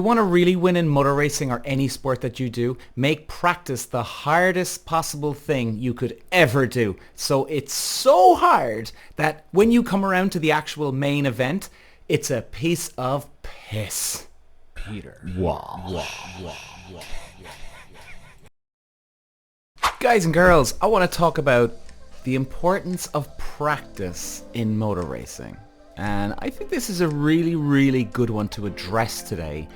you want to really win in motor racing or any sport that you do, make practice the hardest possible thing you could ever do. So it's so hard that when you come around to the actual main event, it's a piece of piss. Peter. Walsh. Guys and girls, I want to talk about the importance of practice in motor racing. And I think this is a really, really good one to address today,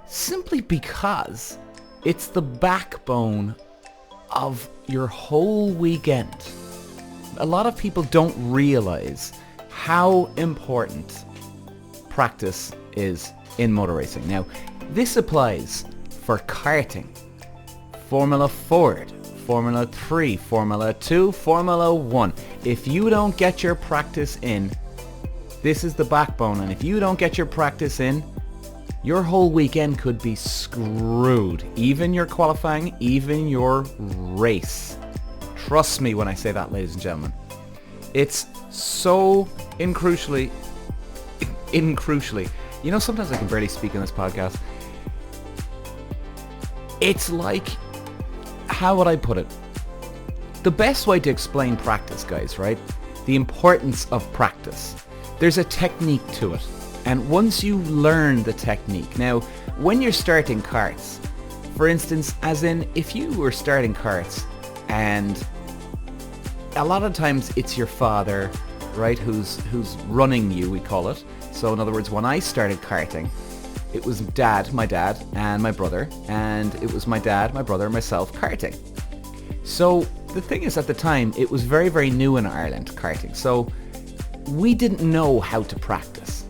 simply because it's the backbone of your whole weekend. A lot of people don't realize how important practice is in motor racing. Now, this applies for karting, Formula Ford, Formula 3, Formula 2, Formula 1. If you don't get your practice in, this is the backbone, and if you don't get your practice in, your whole weekend could be screwed. Even your qualifying, even your race. Trust me when I say that, ladies and gentlemen. It's so crucially. You know, sometimes I can barely speak in this podcast. It's like, how would I put it? The best way to explain practice, guys, right? The importance of practice. There's a technique to it. And once you learn the technique, now, when you're starting karts, for instance, as in, if you were starting karts, and a lot of times it's your father, right, who's running you, we call it. So in other words, when I started karting, it was my dad, and my brother, and it was my dad, my brother, and myself karting. So the thing is, at the time, it was very, very new in Ireland, karting. So we didn't know how to practice.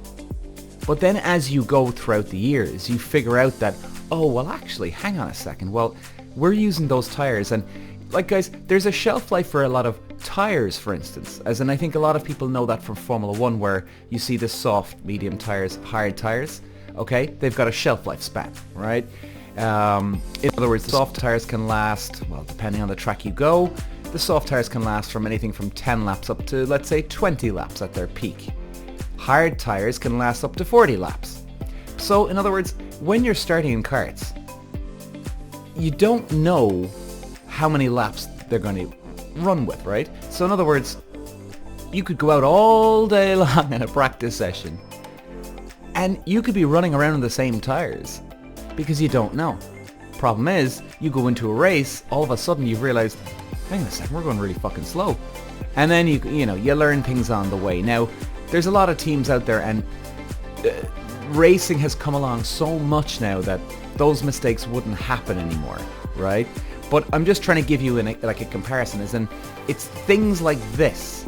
But then as you go throughout the years, you figure out that, oh, well, actually, hang on a second. Well, we're using those tires, and like, guys, there's a shelf life for a lot of tires, for instance. As in, I think a lot of people know that from Formula 1, where you see the soft, medium tires, hard tires. Okay, they've got a shelf life span, right? In other words, the soft tires can last, well, depending on the track you go, the soft tires can last from anything from 10 laps up to, let's say, 20 laps at their peak. Hard tires can last up to 40 laps. So, in other words, when you're starting in karts, you don't know how many laps they're going to run with, right? So, in other words, you could go out all day long in a practice session, and you could be running around in the same tires because you don't know. Problem is, you go into a race, all of a sudden you've realized, hang on a second, we're going really fucking slow. And then you learn things on the way. Now, there's a lot of teams out there, and racing has come along so much now that those mistakes wouldn't happen anymore, right? But I'm just trying to give you a comparison, as in, it's things like this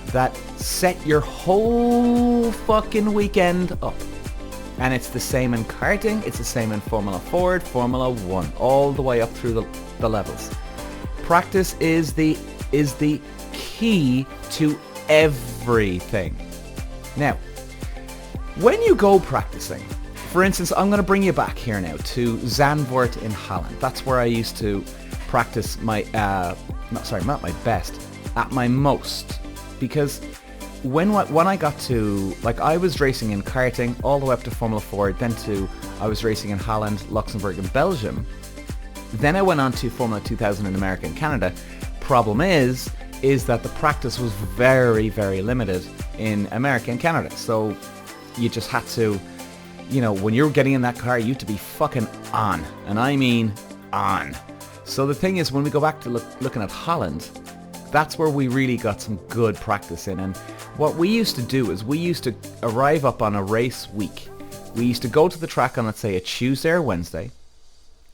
that set your whole fucking weekend up. And it's the same in karting, it's the same in Formula Ford, Formula 1, all the way up through the levels. Practice is the key to everything. Now, when you go practicing, for instance, I'm going to bring you back here now to Zandvoort in Holland. That's where I used to practice my, not my best, at my most. Because when I got to, like, I was racing in karting all the way up to Formula Ford, then I was racing in Holland, Luxembourg and Belgium. Then I went on to Formula 2000 in America and Canada. Problem is that the practice was very, very limited in America and Canada. So you just had to, when you're getting in that car, you had to be fucking on. And I mean on. So the thing is, when we go back to looking at Holland, that's where we really got some good practice in. And what we used to do is we used to arrive up on a race week. We used to go to the track on, let's say, a Tuesday or Wednesday,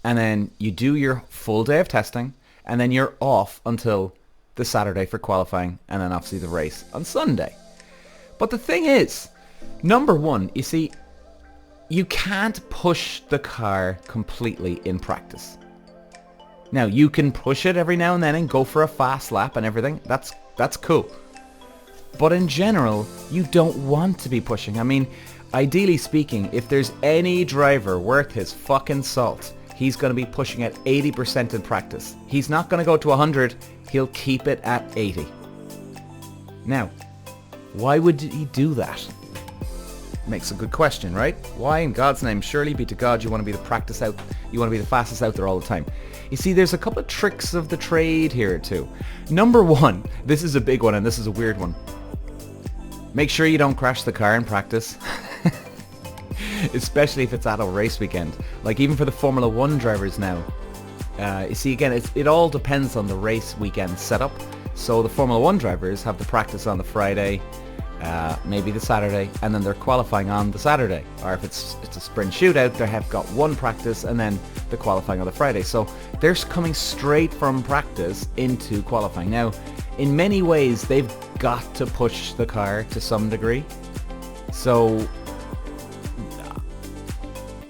and then you do your full day of testing, and then you're off until the Saturday for qualifying, and then obviously the race on Sunday. But the thing is, number one, you see, you can't push the car completely in practice. Now, you can push it every now and then and go for a fast lap and everything. That's cool. But in general, you don't want to be pushing. I mean, ideally speaking, if there's any driver worth his fucking salt, he's going to be pushing at 80% in practice. He's not going to go to 100. He'll keep it at 80. Now, why would he do that? Makes a good question, right? Why in God's name? Surely be to God you want to be the fastest out there all the time. You see, there's a couple of tricks of the trade here too. Number one, this is a big one and this is a weird one. Make sure you don't crash the car in practice. Especially if it's at a race weekend. Like even for the Formula 1 drivers now. You see, again, it all depends on the race weekend setup. So the Formula 1 drivers have the practice on the Friday, maybe the Saturday, and then they're qualifying on the Saturday. Or if it's a sprint shootout, they have got one practice and then the qualifying on the Friday. So they're coming straight from practice into qualifying. Now, in many ways, they've got to push the car to some degree. So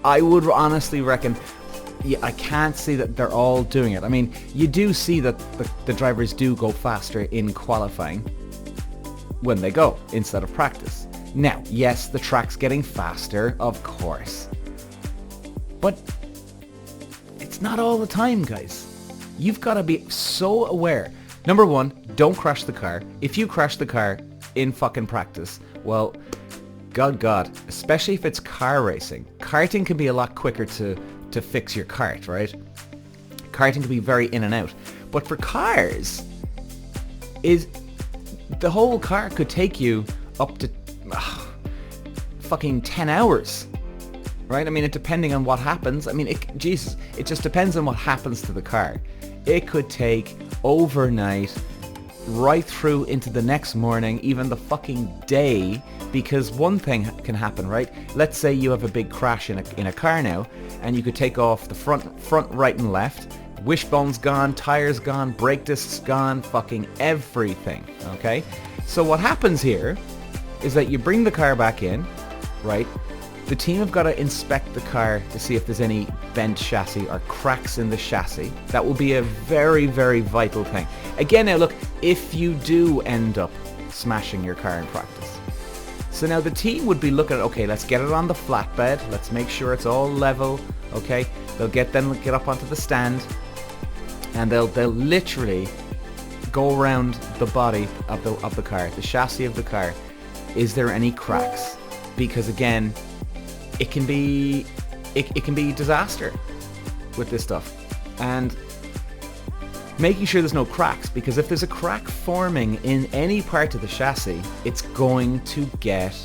I would honestly reckon, yeah, I can't see that they're all doing it. I mean, you do see that the drivers do go faster in qualifying when they go instead of practice. Now, yes, the track's getting faster, of course. But it's not all the time, guys. You've got to be so aware. Number one, don't crash the car. If you crash the car in fucking practice, well, God, especially if it's car racing. Karting can be a lot quicker to fix your kart, right? Karting can be very in and out. But for cars, the whole car could take you up to fucking 10 hours, right? I mean, it depending on what happens. I mean, it just depends on what happens to the car. It could take overnight, right through into the next morning, even the fucking day, because one thing can happen, right? Let's say you have a big crash in a car now, and you could take off the front, right and left, wishbone's gone, tires gone, brake discs gone, fucking everything, okay? So what happens here is that you bring the car back in, right? The team have got to inspect the car to see if there's any bent chassis or cracks in the chassis. That will be a very, very vital thing. Again, now look, if you do end up smashing your car in practice. So now the team would be looking at, okay, let's get it on the flatbed. Let's make sure it's all level, okay? They'll get up onto the stand, and they'll literally go around the body of the car, the chassis of the car. Is there any cracks? Because again, it can be disaster with this stuff. And making sure there's no cracks, because if there's a crack forming in any part of the chassis, it's going to get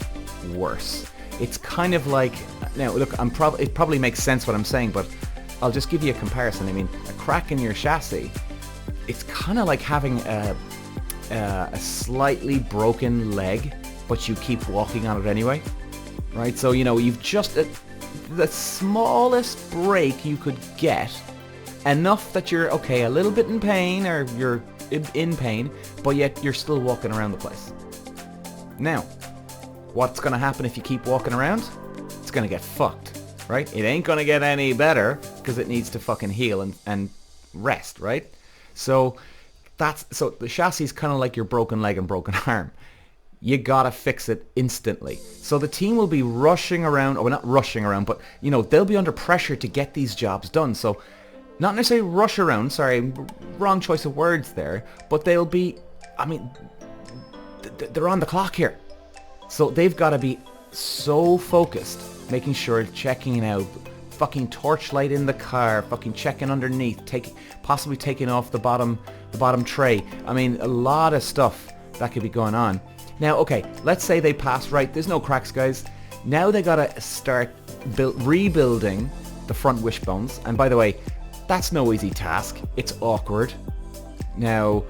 worse. It's kind of like, now look, it probably makes sense what I'm saying, but I'll just give you a comparison. I mean, a crack in your chassis, it's kind of like having a slightly broken leg, but you keep walking on it anyway, right? So, you know, you've just, the smallest break you could get, enough that you're, okay, a little bit in pain, or you're in pain, but yet you're still walking around the place. Now, what's going to happen if you keep walking around? It's going to get fucked, right? It ain't going to get any better, because it needs to fucking heal and rest, right? So the chassis is kind of like your broken leg and broken arm. You gotta fix it instantly. So the team will be rushing around, or not rushing around, but you know, they'll be under pressure to get these jobs done. So not necessarily rush around, sorry, wrong choice of words there, but they'll be, I mean, they're on the clock here. So they've got to be so focused, making sure, checking out, fucking torchlight in the car, fucking checking underneath, possibly taking off the bottom tray. I mean, a lot of stuff that could be going on. Now, okay, let's say they pass, right, there's no cracks, guys. Now they gotta start rebuilding the front wishbones. And by the way, that's no easy task. It's awkward. Now,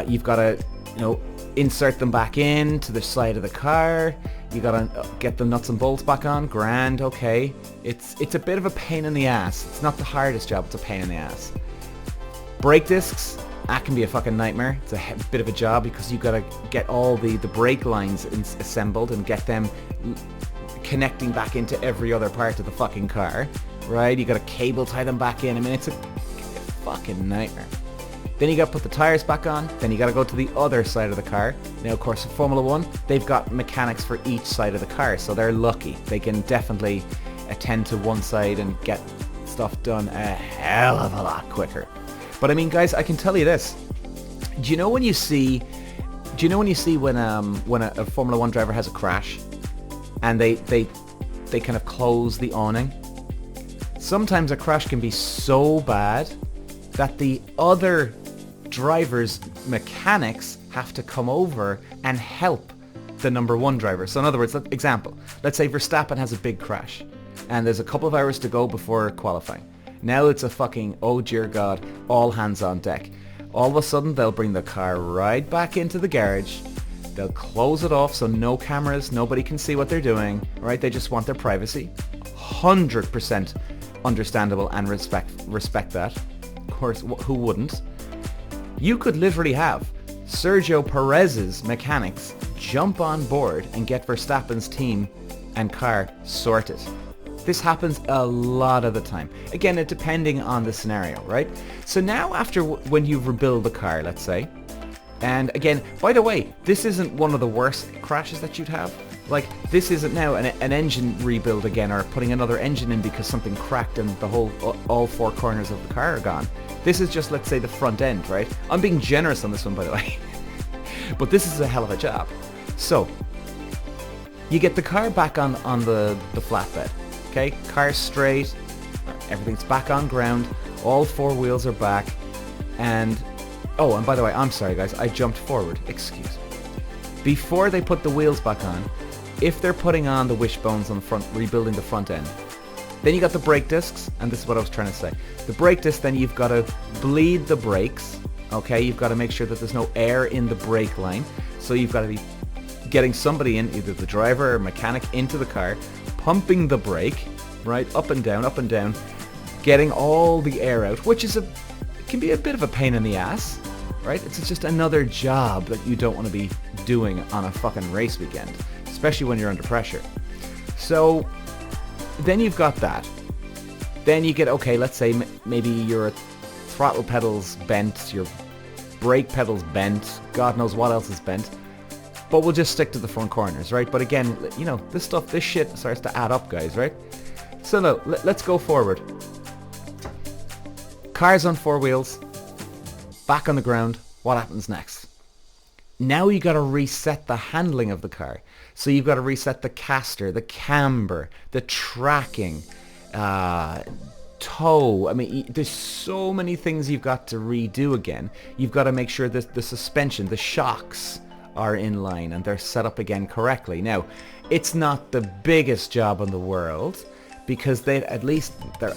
you've gotta, you know, insert them back in to the side of the car. You gotta get the nuts and bolts back on. Grand, okay. It's a bit of a pain in the ass. It's not the hardest job, it's a pain in the ass. Brake discs, that can be a fucking nightmare. It's a bit of a job, because you gotta get all the brake lines assembled and get them connecting back into every other part of the fucking car, right? You gotta cable tie them back in. I mean, it's a fucking nightmare. Then you gotta put the tires back on, then you gotta go to the other side of the car. Now, of course, in Formula 1, they've got mechanics for each side of the car, so they're lucky. They can definitely attend to one side and get stuff done a hell of a lot quicker. But I mean, guys, I can tell you this. Do you know when you see when a Formula 1 driver has a crash? and they kind of close the awning. Sometimes a crash can be so bad that the other driver's mechanics have to come over and help the number one driver. So in other words, example, let's say Verstappen has a big crash and there's a couple of hours to go before qualifying. Now it's a fucking, oh dear God, all hands on deck. All of a sudden they'll bring the car right back into the garage. They'll close it off so no cameras, nobody can see what they're doing, right? They just want their privacy. 100% understandable and respect that. Of course, who wouldn't? You could literally have Sergio Perez's mechanics jump on board and get Verstappen's team and car sorted. This happens a lot of the time. Again, it depending on the scenario, right? So now after when you rebuild the car, let's say, and again, by the way, this isn't one of the worst crashes that you'd have. Like, this isn't now an engine rebuild again, or putting another engine in because something cracked and all four corners of the car are gone. This is just, let's say, the front end, right? I'm being generous on this one, by the way. But this is a hell of a job. So, you get the car back on the flatbed, okay? Car's straight, everything's back on ground, all four wheels are back, and... Oh, and by the way, I'm sorry guys, I jumped forward, excuse me. Before they put the wheels back on, if they're putting on the wishbones on the front, rebuilding the front end, then you got the brake discs, and this is what I was trying to say. The brake disc, then you've got to bleed the brakes, okay? You've got to make sure that there's no air in the brake line, so you've got to be getting somebody in, either the driver or mechanic, into the car, pumping the brake, right, up and down, getting all the air out, which is it can be a bit of a pain in the ass, right? It's just another job that you don't want to be doing on a fucking race weekend, especially when you're under pressure. So then you've got that. Then you get, okay, let's say maybe your throttle pedal's bent, your brake pedal's bent, God knows what else is bent, but we'll just stick to the front corners, right? But again, you know, this shit starts to add up, guys, right? So no, let's go forward. Car's on four wheels, back on the ground. What happens next? Now you got to reset the handling of the car. So you've got to reset the caster, the camber, the tracking, toe. I mean, there's so many things you've got to redo again. You've got to make sure that the suspension, the shocks are in line and they're set up again correctly. Now, it's not the biggest job in the world, because they're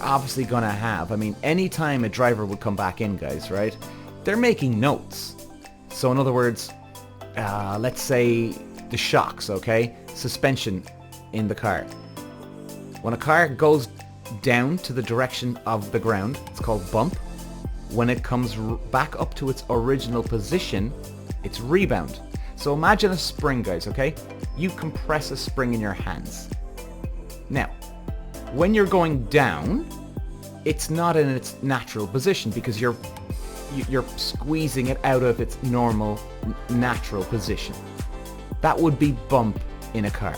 obviously going to have, I mean, any time a driver would come back in, guys, right, they're making notes. So in other words, let's say the shocks, okay, suspension in the car. When a car goes down to the direction of the ground, it's called bump. When it comes back up to its original position, it's rebound. So imagine a spring, guys, okay? You compress a spring in your hands. Now, when you're going down, it's not in its natural position because you're squeezing it out of its normal, natural position. That would be bump in a car.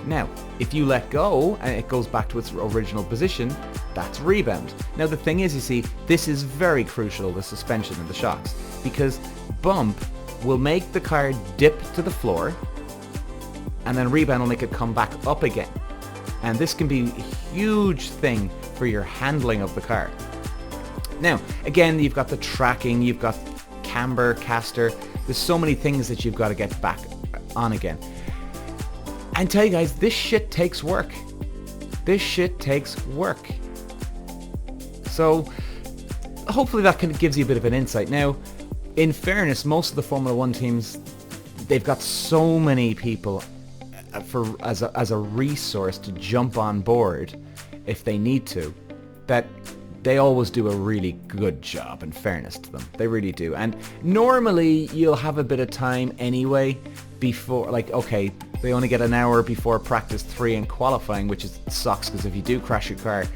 Now, if you let go and it goes back to its original position, that's rebound. Now the thing is, you see, this is very crucial, the suspension and the shocks, because bump will make the car dip to the floor, and then rebound will make it come back up again. And this can be a huge thing for your handling of the car. Now, again, you've got the tracking, you've got camber, caster. There's so many things that you've got to get back on again. And tell you guys, this shit takes work. This shit takes work. So, hopefully that gives you a bit of an insight. Now, in fairness, most of the Formula 1 teams, they've got so many people as a resource to jump on board if they need to, that they always do a really good job, in fairness to them. They really do. And normally you'll have a bit of time anyway before, like, okay, they only get an hour before practice 3 and qualifying, which sucks because if you do crash your car,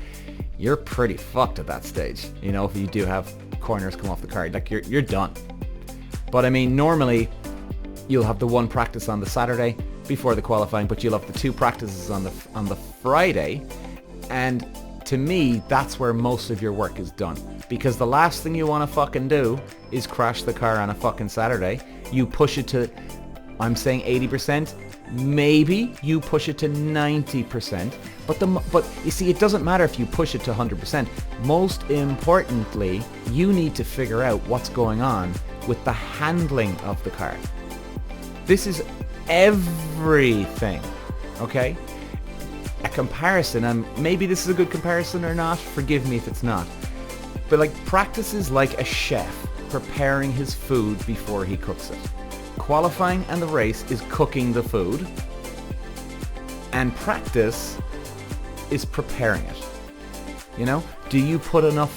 you're pretty fucked at that stage. You know, if you do have corners come off the car, like you're done. But I mean, normally you'll have the one practice on the Saturday before the qualifying, but you'll have the 2 practices on the Friday, and to me, that's where most of your work is done. Because the last thing you want to fucking do is crash the car on a fucking Saturday. You push it to, I'm saying 80%, Maybe you push it to 90%, but you see, it doesn't matter if you push it to 100%. Most importantly, you need to figure out what's going on with the handling of the car. This is everything, okay? A comparison, and maybe this is a good comparison or not, forgive me if it's not, but like practice is like a chef preparing his food before he cooks it. Qualifying and the race is cooking the food, and practice is preparing it. You know, do you put enough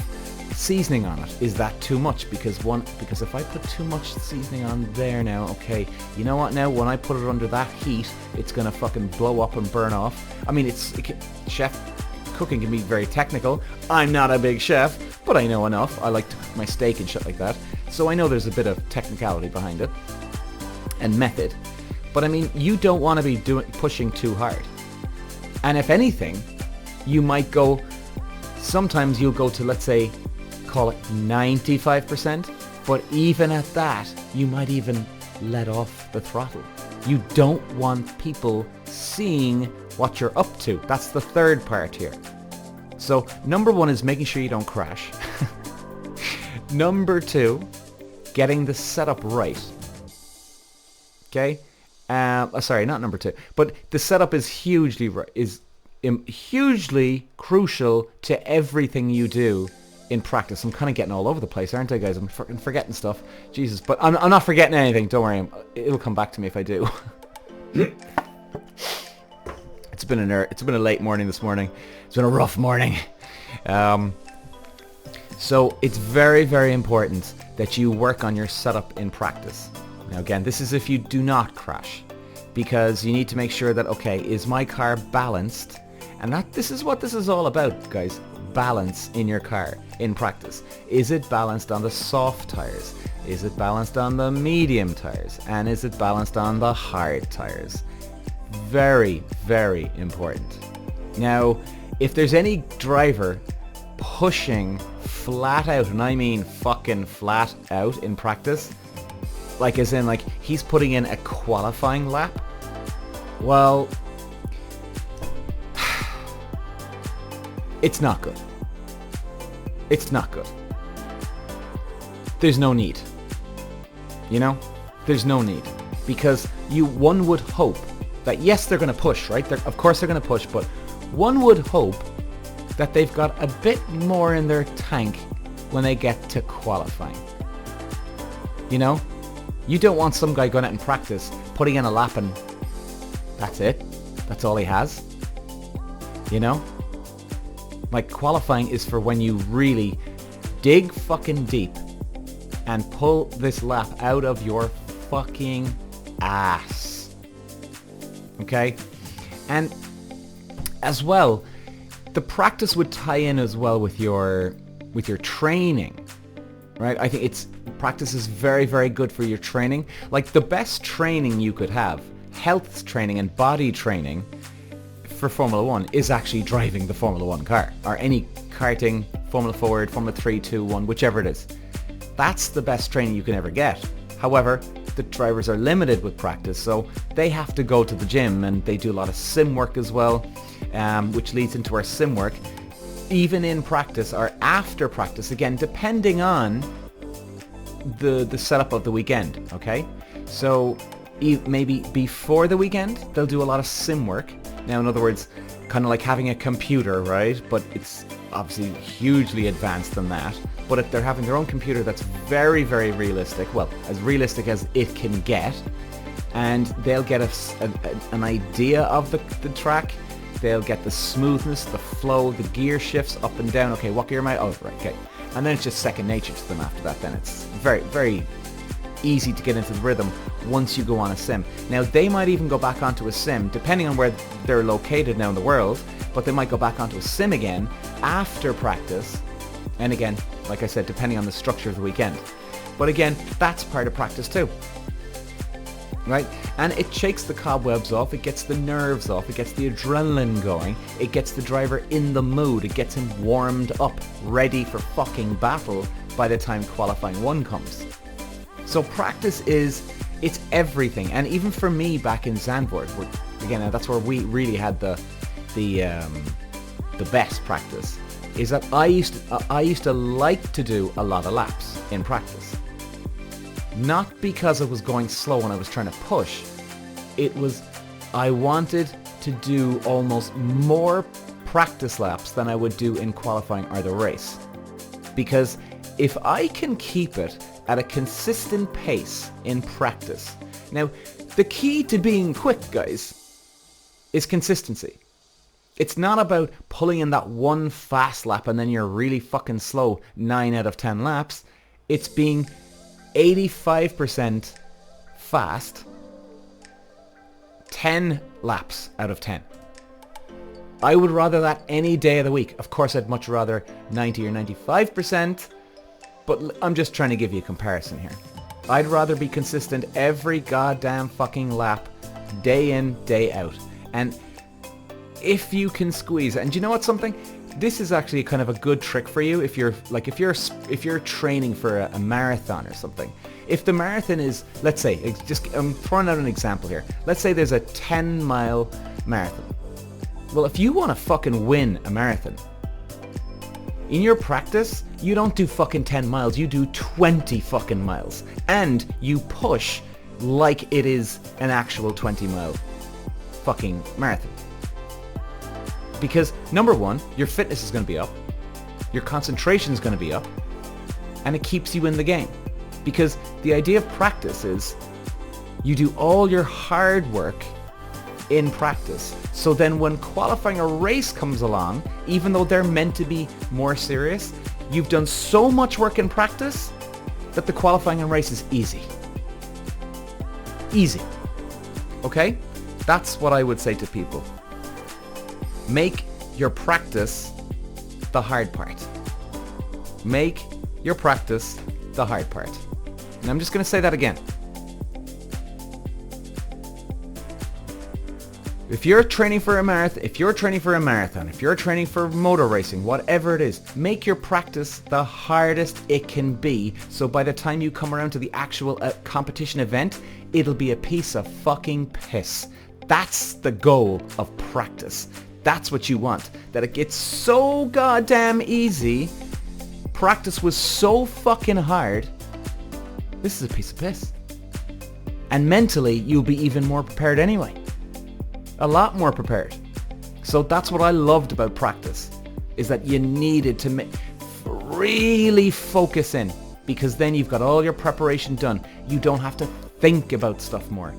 seasoning on it? Is that too much? Because if I put too much seasoning on there now, okay, you know what, now when I put it under that heat, it's gonna fucking blow up and burn off. I mean, chef cooking can be very technical. I'm not a big chef, but I know enough. I like to cook my steak and shit like that, so I know there's a bit of technicality behind it and method. But I mean, you don't want to be pushing too hard. And if anything, you might go, sometimes you'll go to, let's say, call it 95%, but even at that, you might even let off the throttle. You don't want people seeing what you're up to. That's the third part here. So number one is making sure you don't crash. Number two, getting the setup right. Okay? Sorry, not number two. But the setup is hugely crucial to everything you do in practice. I'm kind of getting all over the place, aren't I, guys? I'm forgetting stuff. Jesus, but I'm not forgetting anything. Don't worry. It'll come back to me if I do. It's been a late morning this morning. It's been a rough morning. So it's very, very important that you work on your setup in practice. Now again, this is if you do not crash, because you need to make sure that, okay, is my car balanced? And this is what this is all about, guys. Balance in your car in practice. Is it balanced on the soft tires? Is it balanced on the medium tires? And is it balanced on the hard tires? Very, very important. Now, if there's any driver pushing flat out, and I mean fucking flat out in practice, like as in like he's putting in a qualifying lap, well, it's not good. It's not good. There's no need. You know? There's no need. Because one would hope that, yes, they're going to push, right? Of course they're going to push, but one would hope that they've got a bit more in their tank when they get to qualifying. You know? You don't want some guy going out in practice, putting in a lap and that's it. That's all he has. You know? Like, qualifying is for when you really dig fucking deep and pull this lap out of your fucking ass. Okay? And as well, the practice would tie in as well with your training. Right? I think practice is very, very good for your training. Like, the best training you could have, health training and body training for Formula 1 is actually driving the Formula 1 car, or any karting, Formula Forward, Formula 3, 2, 1, whichever it is. That's the best training you can ever get. However, the drivers are limited with practice, so they have to go to the gym, and they do a lot of sim work as well, which leads into our sim work, even in practice or after practice, again, depending on the setup of the weekend, okay? So maybe before the weekend, they'll do a lot of sim work. Now, in other words, kind of like having a computer, right? But it's obviously hugely advanced than that. But if they're having their own computer that's very, very realistic, well, as realistic as it can get, and they'll get an idea of the track. They'll get the smoothness, the flow, the gear shifts up and down. Okay, what gear am I? Oh, right, okay. And then it's just second nature to them after that. Then it's very, very easy to get into the rhythm once you go on a sim. Now, they might even go back onto a sim, depending on where they're located now in the world, but they might go back onto a sim again after practice. And again, like I said, depending on the structure of the weekend. But again, that's part of practice too. Right? And it shakes the cobwebs off, it gets the nerves off, it gets the adrenaline going, it gets the driver in the mood, it gets him warmed up, ready for fucking battle by the time qualifying one comes. So practice is It's everything. And even for me back in Zandvoort, again, that's where we really had the best practice, is that I used to like to do a lot of laps in practice. Not because I was going slow when I was trying to push. It was, I wanted to do almost more practice laps than I would do in qualifying or the race. Because if I can keep it at a consistent pace in practice. Now, the key to being quick, guys, is consistency. It's not about pulling in that one fast lap and then you're really fucking slow 9 out of 10 laps. It's being 85% fast 10 laps out of 10. I would rather that any day of the week. Of course, I'd much rather 90 or 95%, but I'm just trying to give you a comparison here. I'd rather be consistent every goddamn fucking lap, day in, day out. And if you can squeeze, and do you know what, something? This is actually kind of a good trick for you if you're training for a marathon or something. If the marathon is, let's say, I'm throwing out an example here. Let's say there's a 10-mile marathon. Well, if you want to fucking win a marathon, in your practice, you don't do fucking 10 miles, you do 20 fucking miles. And you push like it is an actual 20-mile fucking marathon. Because, number one, your fitness is going to be up, your concentration is going to be up, and it keeps you in the game. Because the idea of practice is you do all your hard work in practice. So then when qualifying a race comes along, even though they're meant to be more serious, you've done so much work in practice that the qualifying and race is easy. Easy. Okay? That's what I would say to people. Make your practice the hard part. Make your practice the hard part. And I'm just going to say that again. If you're training for a marathon, if you're training for motor racing, whatever it is, make your practice the hardest it can be. So by the time you come around to the actual competition event, it'll be a piece of fucking piss. That's the goal of practice. That's what you want. That it gets so goddamn easy. Practice was so fucking hard. This is a piece of piss. And mentally, you'll be even more prepared anyway. A lot more prepared. So that's what I loved about practice, is that you needed to really focus in, because then you've got all your preparation done. You don't have to think about stuff more.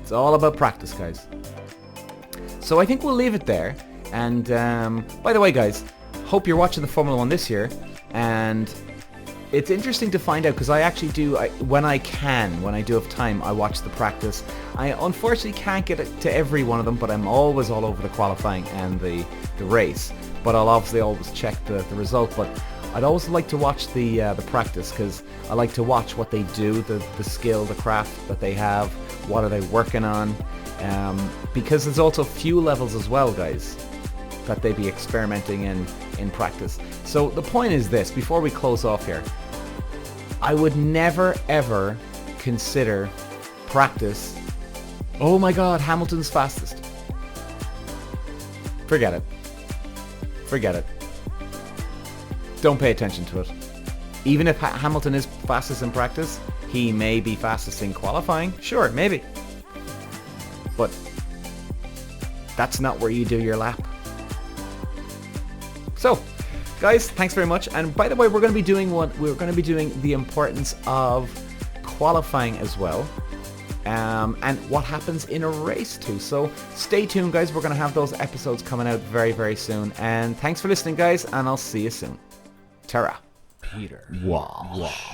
It's all about practice, guys. So I think we'll leave it there. And by the way, guys, hope you're watching the Formula 1 this year. And it's interesting to find out, because I actually do, when I do have time, I watch the practice. I unfortunately can't get to every one of them, but I'm always all over the qualifying and the race. But I'll obviously always check the result. But I'd always like to watch the practice, because I like to watch what they do, the skill, the craft that they have, what are they working on. Because there's also fuel levels as well, guys, that they be experimenting in practice. So the point is this, before we close off here, I would never ever consider practice, oh my god, Hamilton's fastest. Forget it. Forget it. Don't pay attention to it. Even if Hamilton is fastest in practice, he may be fastest in qualifying. Sure, maybe. But that's not where you do your lap. So, guys, thanks very much. And by the way, we're going to be doing the importance of qualifying as well, and what happens in a race too. So stay tuned, guys. We're going to have those episodes coming out very, very soon. And thanks for listening, guys, and I'll see you soon. Ta-ra. Peter Walsh.